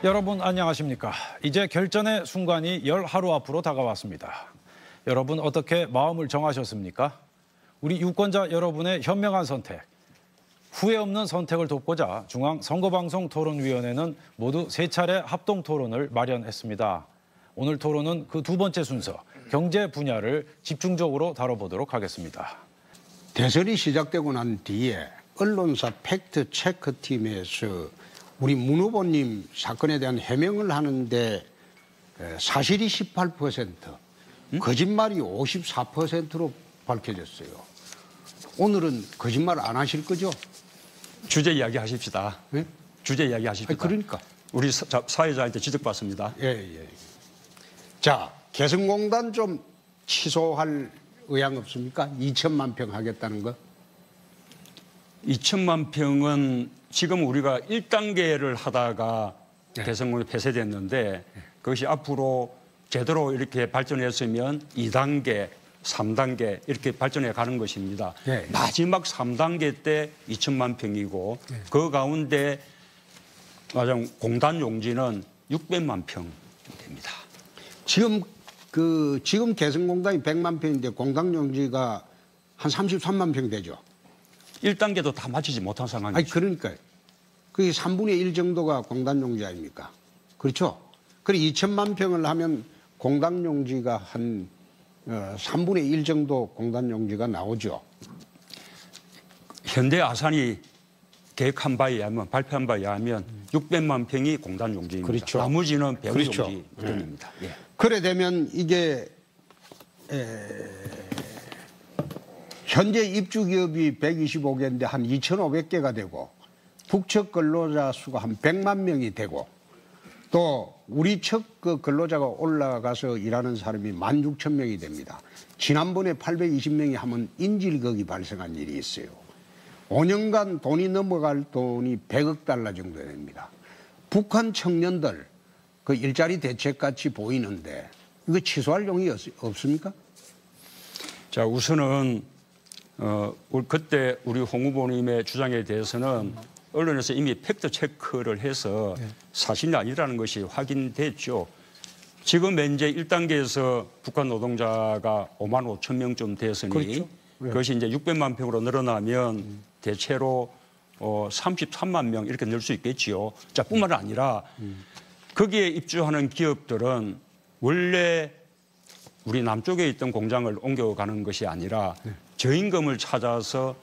여러분 안녕하십니까? 이제 결전의 순간이 열 하루 앞으로 다가왔습니다. 여러분 어떻게 마음을 정하셨습니까? 우리 유권자 여러분의 현명한 선택, 후회 없는 선택을 돕고자 중앙선거방송토론위원회는 모두 3차례 합동 토론을 마련했습니다. 오늘 토론은 그 두 번째 순서, 경제 분야를 집중적으로 다뤄보도록 하겠습니다. 대선이 시작되고 난 뒤에 언론사 팩트체크팀에서 우리 문 후보님 사건에 대한 해명을 하는데 사실이 18%, 거짓말이 54%로 밝혀졌어요. 오늘은 거짓말 안 하실 거죠? 주제 이야기 하십시다. 네? 주제 이야기 하십시다. 그러니까. 우리 사회자한테 지적받습니다. 예. 자, 개성공단 좀 취소할 의향 없습니까? 2천만 평 하겠다는 거? 2천만 평은 지금 우리가 1단계를 하다가 개성공단이 폐쇄됐는데 그것이 앞으로 제대로 이렇게 발전했으면 2단계, 3단계 이렇게 발전해 가는 것입니다. 네. 마지막 3단계 때 2천만 평이고 그 가운데 가장 공단 용지는 600만 평 됩니다. 지금 개성공단이 100만 평인데 공단 용지가 한 33만 평 되죠. 1단계도 다 마치지 못한 상황이죠. 아니 그러니까요. 그게 3분의 1 정도가 공단 용지 아닙니까? 그렇죠? 그래 2천만 평을 하면 공단 용지가 한 3분의 1 정도 공단 용지가 나오죠. 현대 아산이 계획한 바에 의하면 발표한 바에 의하면 600만 평이 공단 용지입니다. 그렇죠. 나머지는 배우 그렇죠. 용지 등입니다. 예. 그래 되면 이게 현재 입주 기업이 125개인데 한 2,500개가 되고 북측 근로자 수가 한 100만 명이 되고 또 우리 측 그 근로자가 올라가서 일하는 사람이 16,000명이 됩니다. 지난번에 820명이 하면 인질극이 발생한 일이 있어요. 5년간 돈이 넘어갈 돈이 100억 달러 정도 됩니다. 북한 청년들 그 일자리 대책같이 보이는데 이거 취소할 용이 없습니까? 자, 우선은 그때 우리 홍 후보님의 주장에 대해서는 언론에서 이미 팩트 체크를 해서 사실이 아니라는 것이 확인됐죠. 지금 현재 1단계에서 북한 노동자가 5만 5천 명쯤 됐으니 그렇죠. 그것이 이제 600만 평으로 늘어나면 대체로 33만 명 이렇게 늘 수 있겠지요. 자, 뿐만 아니라 거기에 입주하는 기업들은 원래 우리 남쪽에 있던 공장을 옮겨가는 것이 아니라 저임금을 찾아서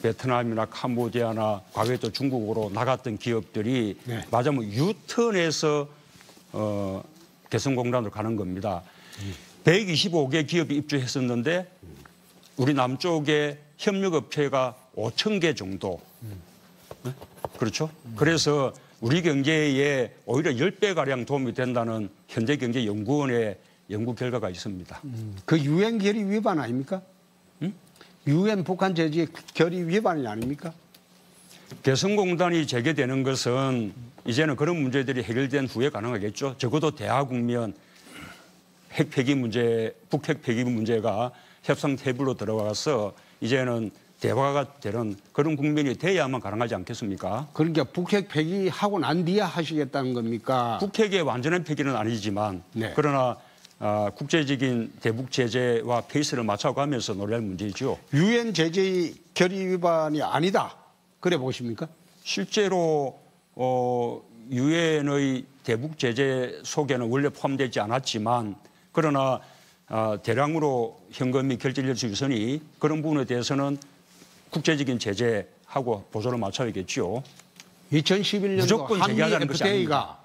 베트남이나 캄보디아나 과거에 또 중국으로 나갔던 기업들이 맞으면 유턴해서 개성공단으로 가는 겁니다. 125개 기업이 입주했었는데 우리 남쪽에 협력업체가 5,000개 정도. 그렇죠? 그래서 우리 경제에 오히려 10배가량 도움이 된다는 현대경제연구원의 연구 결과가 있습니다. 그 유엔 결의 위반 아닙니까? 유엔 북한 제재 결의 위반이 아닙니까? 개성공단이 재개되는 것은 이제는 그런 문제들이 해결된 후에 가능하겠죠. 적어도 대화국면 핵 폐기 문제, 북핵 폐기 문제가 협상 테이블로 들어가서 이제는 대화가 되는 그런 국면이 돼야만 가능하지 않겠습니까? 그러니까 북핵 폐기하고 난 뒤에 하시겠다는 겁니까? 북핵의 완전한 폐기는 아니지만 그러나 국제적인 대북 제재와 페이스를 맞춰가면서 노래할 문제죠. 유엔 제재 결의 위반이 아니다. 그래 보십니까? 실제로 유엔의 대북 제재 속에는 원래 포함되지 않았지만 그러나 대량으로 현금이 결제될 수 있으니 그런 부분에 대해서는 국제적인 제재하고 보조를 맞춰야겠죠. 2011년도 한미 FTA가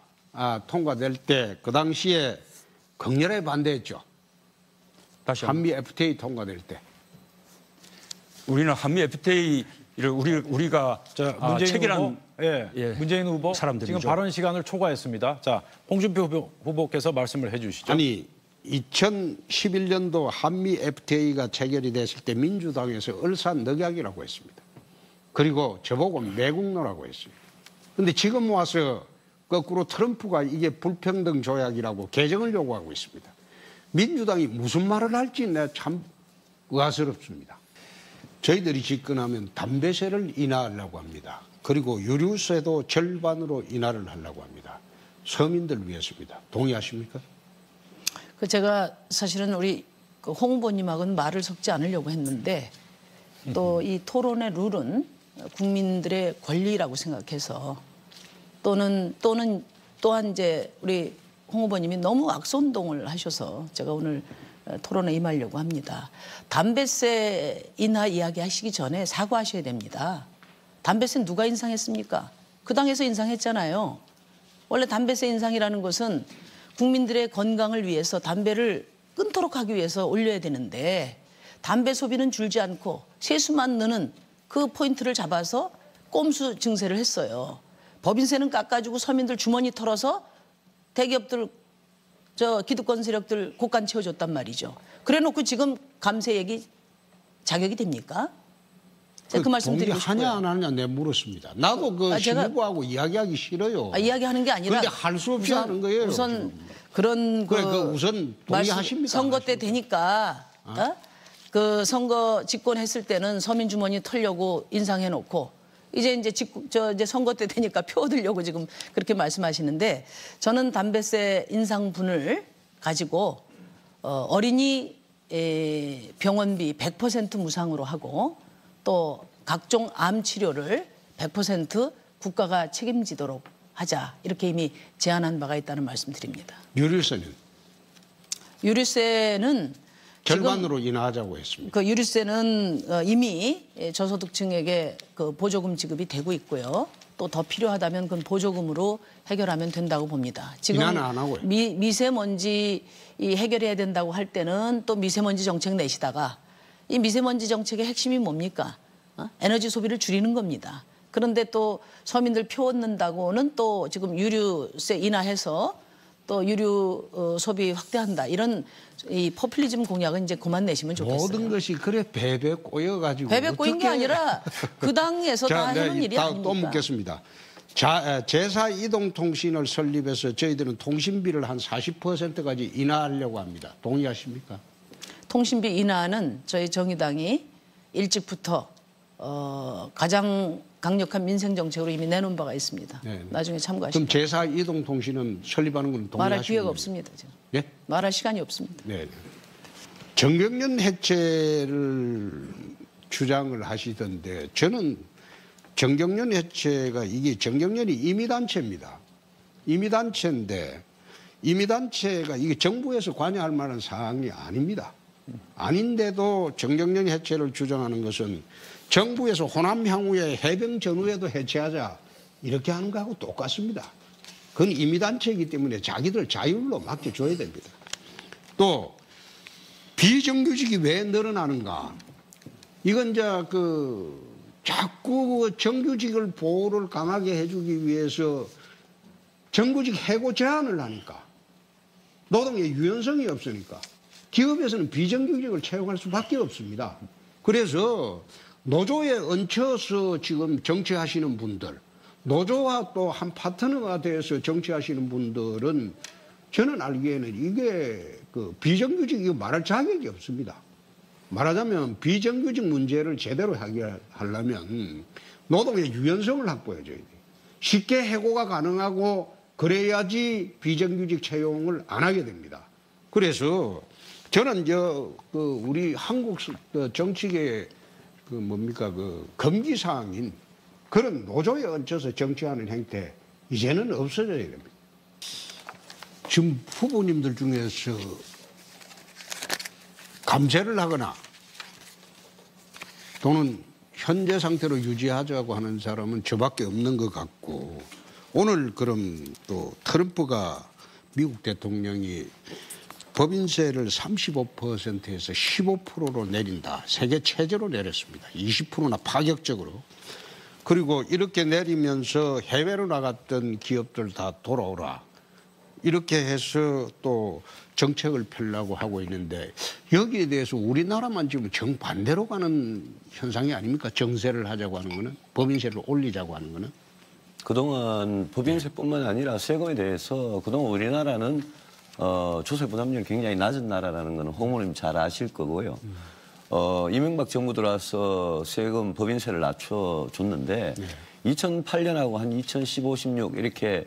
통과될 때 그 당시에 강렬하게 반대했죠. 다시 한미 FTA 통과될 때. 우리는 한미 FTA를 우리가 체결한 문재인 후보 사람들이죠. 지금 발언 시간을 초과했습니다. 자, 홍준표 후보께서 말씀을 해주시죠. 아니 2011년도 한미 FTA가 체결이 됐을 때 민주당에서 얼싸늑약이라고 했습니다. 그리고 저보고 매국노라고 했어요. 그런데 지금 와서 거꾸로 트럼프가 이게 불평등 조약이라고 개정을 요구하고 있습니다. 민주당이 무슨 말을 할지 내가 참 의아스럽습니다. 저희들이 집권하면 담배세를 인하하려고 합니다. 그리고 유류세도 절반으로 인하를 하려고 합니다. 서민들 위해서입니다. 동의하십니까? 그 제가 사실은 우리 그 홍 후보님하고는 말을 섞지 않으려고 했는데 또 이 토론의 룰은 국민들의 권리라고 생각해서 또한 이제 우리 홍 후보님이 너무 악선동을 하셔서 제가 오늘 토론에 임하려고 합니다. 담배세 인하 이야기 하시기 전에 사과하셔야 됩니다. 담배세 누가 인상했습니까? 그 당에서 인상했잖아요. 원래 담배세 인상이라는 것은 국민들의 건강을 위해서 담배를 끊도록 하기 위해서 올려야 되는데 담배 소비는 줄지 않고 세수만 느는 그 포인트를 잡아서 꼼수 증세를 했어요. 법인세는 깎아주고 서민들 주머니 털어서 대기업들 기득권 세력들 곳간 채워줬단 말이죠. 그래놓고 지금 감세 얘기 자격이 됩니까? 제가 그 말씀 드리고 싶고요. 동의하냐 안 하냐 내가 물었습니다. 나도 그 신부하고 이야기하기 싫어요. 이야기하는 게 아니라. 그런데 할 수 없이 하는 거예요. 우선 지금. 그런 그래, 우선 동의하십니까? 선거 때 되니까 그 선거 집권했을 때는 서민 주머니 털려고 인상해놓고 이제 선거 때 되니까 표 얻으려고 지금 그렇게 말씀하시는데 저는 담배세 인상분을 가지고 어린이 병원비 100% 무상으로 하고 또 각종 암 치료를 100% 국가가 책임지도록 하자 이렇게 이미 제안한 바가 있다는 말씀드립니다. 유류세는? 유류세는 절반으로 인하하자고 했습니다. 그 유류세는 이미 저소득층에게 그 보조금 지급이 되고 있고요. 또 더 필요하다면 그건 보조금으로 해결하면 된다고 봅니다. 지금 인하는 안 하고요. 미세먼지 해결해야 된다고 할 때는 또 미세먼지 정책 내시다가 이 미세먼지 정책의 핵심이 뭡니까? 에너지 소비를 줄이는 겁니다. 그런데 또 서민들 표 얻는다고는 또 지금 유류세 인하해서 또 유류 소비 확대한다. 이런 이 포퓰리즘 공약은 이제 그만 내시면 좋겠어요. 모든 것이 그래 베베 꼬여가지고. 베베 꼬인 게 아니라 그 당에서 다 해놓은 일이 아닙니까? 또 묻겠습니다. 제사 이동통신을 설립해서 저희들은 통신비를 한 40%까지 인하하려고 합니다. 동의하십니까? 통신비 인하는 저희 정의당이 일찍부터 가장 강력한 민생 정책으로 이미 내놓은 바가 있습니다. 네. 나중에 참고하시죠. 그럼 제사 이동통신은 설립하는 건 동의하십니까? 말할 기회가 없습니다. 지금. 예? 말할 시간이 없습니다. 네. 정경련 해체를 주장을 하시던데 저는 정경련 해체가 이게 정경련이 임의단체입니다. 임의단체인데 임의단체가 이게 정부에서 관여할 만한 사항이 아닙니다. 아닌데도 정경련 해체를 주장하는 것은 정부에서 호남 향후에 해병 전후에도 해체하자 이렇게 하는 거하고 똑같습니다. 그건 임의단체이기 때문에 자기들 자율로 맡겨줘야 됩니다. 또 비정규직이 왜 늘어나는가? 이건 이제 자꾸 정규직을 보호를 강하게 해주기 위해서 정규직 해고 제한을 하니까 노동의 유연성이 없으니까 기업에서는 비정규직을 채용할 수밖에 없습니다. 그래서 노조에 얹혀서 지금 정치하시는 분들, 노조와 또 한 파트너가 돼서 정치하시는 분들은 저는 알기에는 이게 비정규직이 말할 자격이 없습니다. 말하자면 비정규직 문제를 제대로 해결하려면 노동의 유연성을 확보해줘야 돼요. 쉽게 해고가 가능하고 그래야지 비정규직 채용을 안 하게 됩니다. 그래서 저는 우리 한국 정치계의 금기사항인 그런 노조에 얹혀서 정치하는 행태 이제는 없어져야 됩니다. 지금 후보님들 중에서 감세를 하거나 또는 현재 상태로 유지하자고 하는 사람은 저밖에 없는 것 같고 오늘 그럼 또 트럼프가 미국 대통령이 법인세를 35%에서 15%로 내린다. 세계 최저로 내렸습니다. 20%나 파격적으로. 그리고 이렇게 내리면서 해외로 나갔던 기업들 다 돌아오라. 이렇게 해서 또 정책을 펴려고 하고 있는데 여기에 대해서 우리나라만 지금 정반대로 가는 현상이 아닙니까? 정세를 하자고 하는 거는, 법인세를 올리자고 하는 거는. 그동안 법인세뿐만 아니라 세금에 대해서 그동안 우리나라는 조세 부담률이 굉장히 낮은 나라라는 거는 홍 의원님 잘 아실 거고요. 이명박 정부 들어와서 세금 법인세를 낮춰줬는데 2008년하고 한 2015, 16 이렇게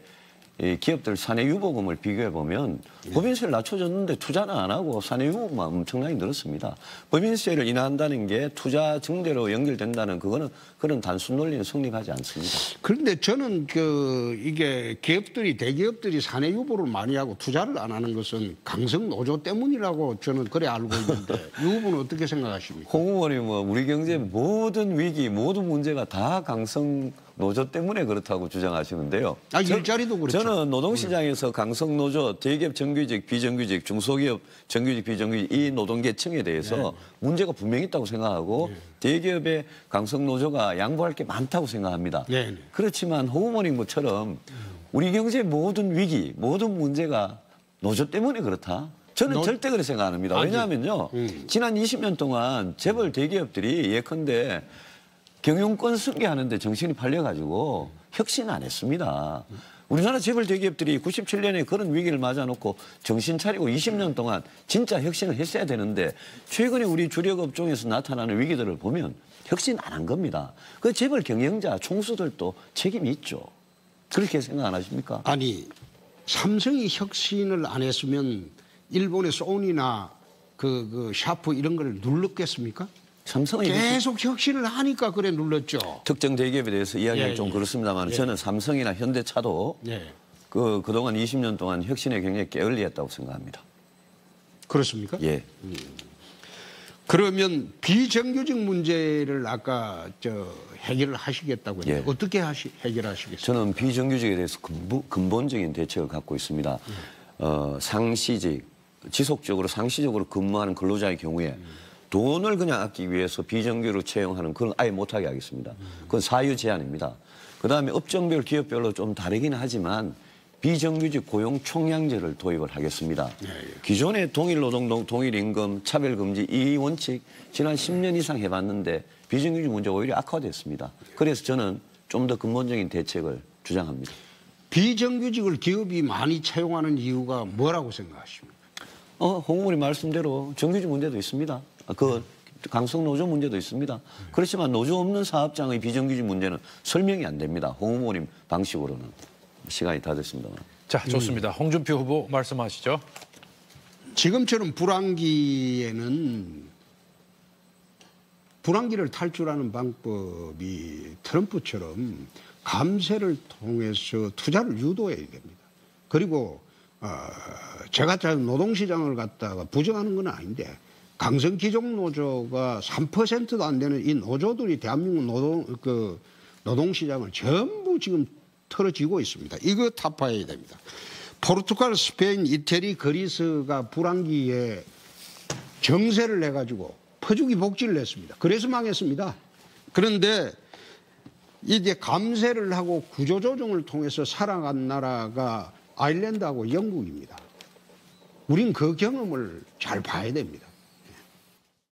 이 기업들 사내 유보금을 비교해 보면 법인세를 낮춰줬는데 투자는 안 하고 사내 유보금만 엄청나게 늘었습니다. 법인세를 인하한다는 게 투자 증대로 연결된다는 그거는 그런 단순 논리는 성립하지 않습니다. 그런데 저는 이게 대기업들이 사내 유보를 많이 하고 투자를 안 하는 것은 강성 노조 때문이라고 저는 그래 알고 있는데 이 부분은 어떻게 생각하십니까? 홍 의원이 우리 경제 모든 위기, 모든 문제가 다 강성 노조 때문에 그렇다고 주장하시는데요. 일자리도 그렇죠. 저는 노동시장에서 강성 노조, 대기업 정규직, 비정규직, 중소기업 정규직, 비정규직 이 노동계층에 대해서 문제가 분명히 있다고 생각하고 대기업의 강성 노조가 양보할 게 많다고 생각합니다. 그렇지만 홍 의원님처럼 우리 경제의 모든 위기, 모든 문제가 노조 때문에 그렇다. 저는 절대 그렇게 생각 안 합니다. 왜냐하면요. 지난 20년 동안 재벌 대기업들이 예컨대 경영권 승계하는데 정신이 팔려가지고 혁신 안 했습니다. 우리나라 재벌 대기업들이 97년에 그런 위기를 맞아놓고 정신 차리고 20년 동안 진짜 혁신을 했어야 되는데 최근에 우리 주력 업종에서 나타나는 위기들을 보면 혁신 안 한 겁니다. 그 재벌 경영자 총수들도 책임이 있죠. 그렇게 생각 안 하십니까? 아니 삼성이 혁신을 안 했으면 일본의 소니나 그 샤프 이런 걸 눌렀겠습니까? 삼성이 계속 혁신을 하니까 그래 눌렀죠. 특정 대기업에 대해서 이야기는 좀 그렇습니다만 저는 삼성이나 현대차도 그동안 20년 동안 혁신에 굉장히 게을리했다고 생각합니다. 그렇습니까? 예. 그러면 비정규직 문제를 아까 해결을 하시겠다고 했는데 어떻게 해결하시겠어요? 저는 비정규직에 대해서 근본적인 대책을 갖고 있습니다. 상시직, 지속적으로 상시적으로 근무하는 근로자의 경우에 돈을 그냥 아끼기 위해서 비정규로 채용하는 그건 아예 못하게 하겠습니다. 그건 사유 제한입니다. 그다음에 업종별, 기업별로 좀 다르긴 하지만 비정규직 고용 총량제를 도입을 하겠습니다. 기존의 동일 노동, 동일 임금, 차별 금지 이 원칙 지난 10년 이상 해봤는데 비정규직 문제가 오히려 악화됐습니다. 그래서 저는 좀 더 근본적인 대책을 주장합니다. 비정규직을 기업이 많이 채용하는 이유가 뭐라고 생각하십니까? 홍 의원님 말씀대로 정규직 문제도 있습니다. 그 강성 노조 문제도 있습니다. 그렇지만 노조 없는 사업장의 비정규직 문제는 설명이 안 됩니다. 홍 의원님 방식으로는. 시간이 다 됐습니다. 자, 좋습니다. 홍준표 후보 말씀하시죠. 지금처럼 불황기에는 불황기를 탈출하는 방법이 트럼프처럼 감세를 통해서 투자를 유도해야 됩니다. 그리고 제가 노동시장을 갖다가 부정하는 건 아닌데 강성 기종 노조가 3%도 안 되는 이 노조들이 대한민국 노동시장을 전부 지금 털어지고 있습니다. 이거 타파해야 됩니다. 포르투갈, 스페인, 이태리, 그리스가 불황기에 정세를 해가지고 퍼주기 복지를 냈습니다. 그래서 망했습니다. 그런데 이제 감세를 하고 구조조정을 통해서 살아간 나라가 아일랜드하고 영국입니다. 우린 그 경험을 잘 봐야 됩니다.